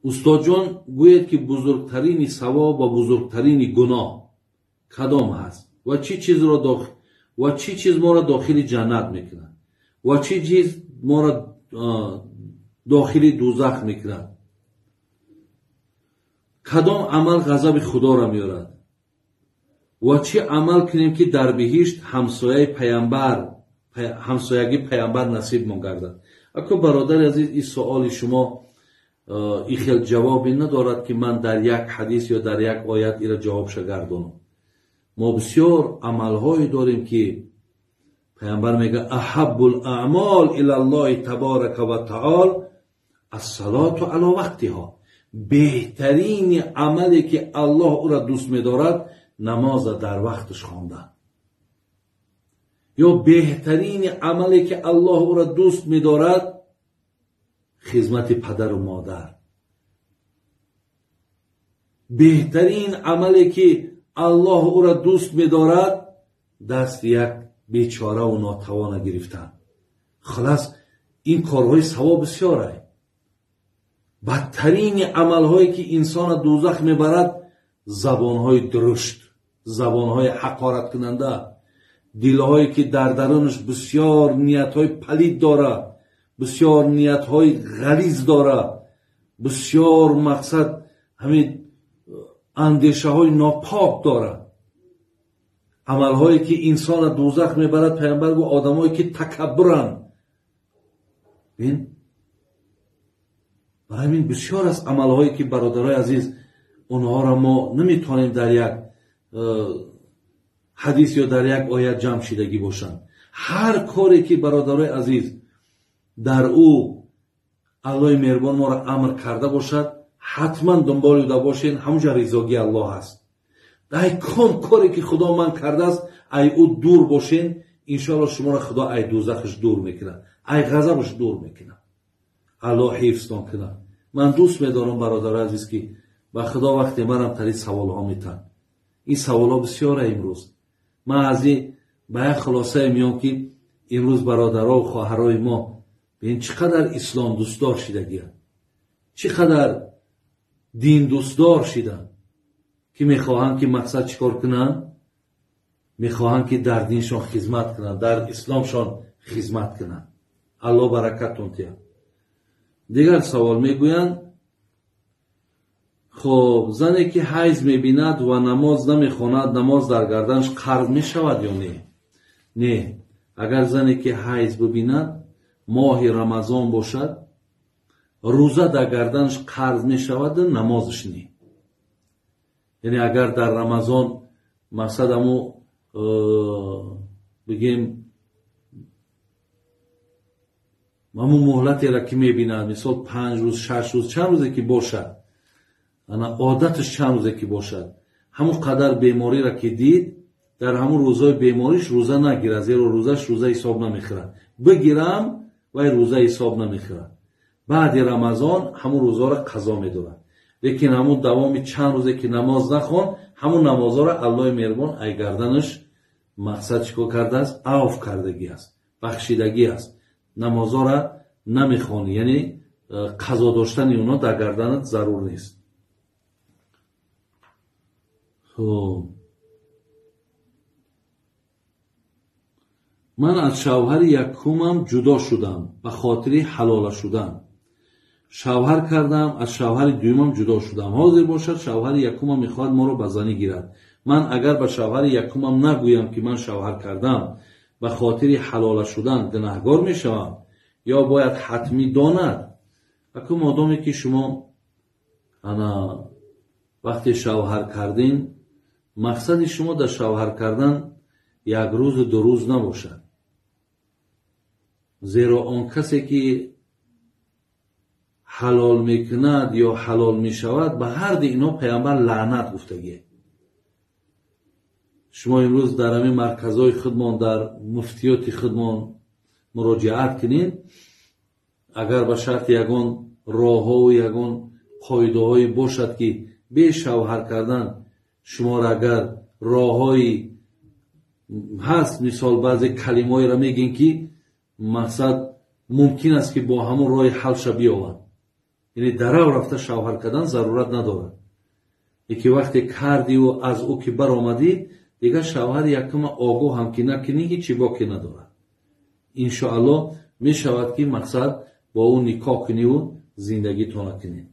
استاد جان گوید که بزرگترین ثواب و بزرگترین گناه کدام هست و چی چیز ما را داخل جنت میکنه و چی چیز ما را داخل دوزخ میکنه. کدام عمل غضب خدا را میارد و چه عمل کنیم که در بهشت همسایگی پیامبر نصیب ما گردد. اگه برادر عزیز این سوال شما این خیلی جوابی ندارد که من در یک حدیث یا در یک آیت ایرا جواب گردانم. ما بسیار عملهایی داریم که پیامبر میگه احب الاعمال الی الله تبارک و تعالی الصلاة علی وقتها. بهترین عملی که الله او را دوست می‌دارد نماز در وقتش خواندن. یا بهترین عملی که الله او را دوست می‌دارد خدمت پدر و مادر. بهترین عملی که الله او را دوست می‌دارد دست یک بیچاره و ناتوان گرفتن. خلاص این کارهای ثواب بسیاره. بدترین عملهایی که انسان دوزخ میبرد زبانهای درشت، زبانهای حقارت کننده، دلهایی که در درونش بسیار نیتهای پلید داره، بسیار نیتهای غلیظ داره، بسیار مقصد همین اندیشه های ناپاک داره. عملهایی که انسان دوزخ میبرد پیامبر گفت آدمایی که تکبرن. ببین برای همین بسیار از عملهایی که برادرای عزیز اونها را ما نمیتونیم در یک حدیث یا در یک آیت جمع شدگی باشند. هر کاری که برادرای عزیز در او الله مهربان ما را امر کرده باشد حتما دنبال او باشین. همونجا رضاگی الله است. در کم کاری که خدا من کرده است ای او دور باشین، انشاءالله شما را خدا ای دوزخش دور میکنه، ای غضبش دور میکنه. الله حفظتان کنه. من دوست میدارم برادر عزیز که با خدا وقتی منم تری سوال ها میتن. این سوال ها بسیاره امروز. من از این به یک خلاصه میام که امروز برادرها و خواهرای ما ببین چقدر اسلام دوستدار شدگیه، چقدر دین دوستدار شدن که میخواهند که مقصد چیکار کنن؟ میخواهند که در دینشان خدمت کنن، در اسلامشان خدمت کنن. الله برکتون تیه. دیگر سوال میگویند خب زنی که حیض میبیند و نماز نمیخواند نماز در گردنش قرض میشود یا نه؟ نه. اگر زنی که حیض ببیند ماه رمضان باشد روزه در گردنش قرض میشود نمازش نه. یعنی اگر در رمضان مقصد همو بگیم همون مهلتی را که میبیند مثال 5 روز 6 روز چند روزه که باشد، عادتش چند روزه که باشد، همون قدر بیماری را که دید در همون روزای بیماریش روزه نگیره، زیرا روزش روزه حساب نمیخوره. بگیرم و روزه حساب نمیخوره. بعد رمضان همون روزا را قضا میداره. لیکن همون دوام چند روزه که نماز نخوان همون نمازها را الله مهربان ای گردنش مقصد چیکار کرده است؟ عفو کردگی است، بخشیدگی است. نمازها را نمیخوانی، یعنی قضا داشتن اونا در گردنت ضرور نیست. من از شوهر یکمم جدا شدم به خاطر حلال شدن. شوهر کردم از شوهر دومم جدا شدم. حاضر باشد شوهر یکمم میخواد ما رو به زنی گیرد. من اگر به شوهر یکمم نگویم که من شوهر کردم به خاطر حلال شدن گناهگار میشوم یا باید حتمی داند؟ اگه مادامی که شما وقتی شوهر کردین مقصد شما در شوهر کردن یک روز 2 روز نباشد، زیرا آن کسی که حلال میکند یا حلال میشود به هر دی اینا پیامبر لعنت گفتگیه. شما امروز در همین مرکزهای خودمان در مفتیات خودمان مراجعت کنین، اگر به شرط یگان راه ها و یگان قاعده های باشد که به شوهر کردن شما را اگر راه های هست، مثال بعضی کلمه‌ای را میگین که مقصد ممکن است که با همون راه حل شه بیاورد، یعنی дарав рафта шавҳар кардан зарурат надорад. яке вақте кардиу аз ӯ ки баромадӣ дигар шавҳар якума огоҳ ҳам ки накунӣ ҳичи боки надорад. иншоалло мешавад ки мақсад бо ӯ никоҳ куниву зиндагитона кунед.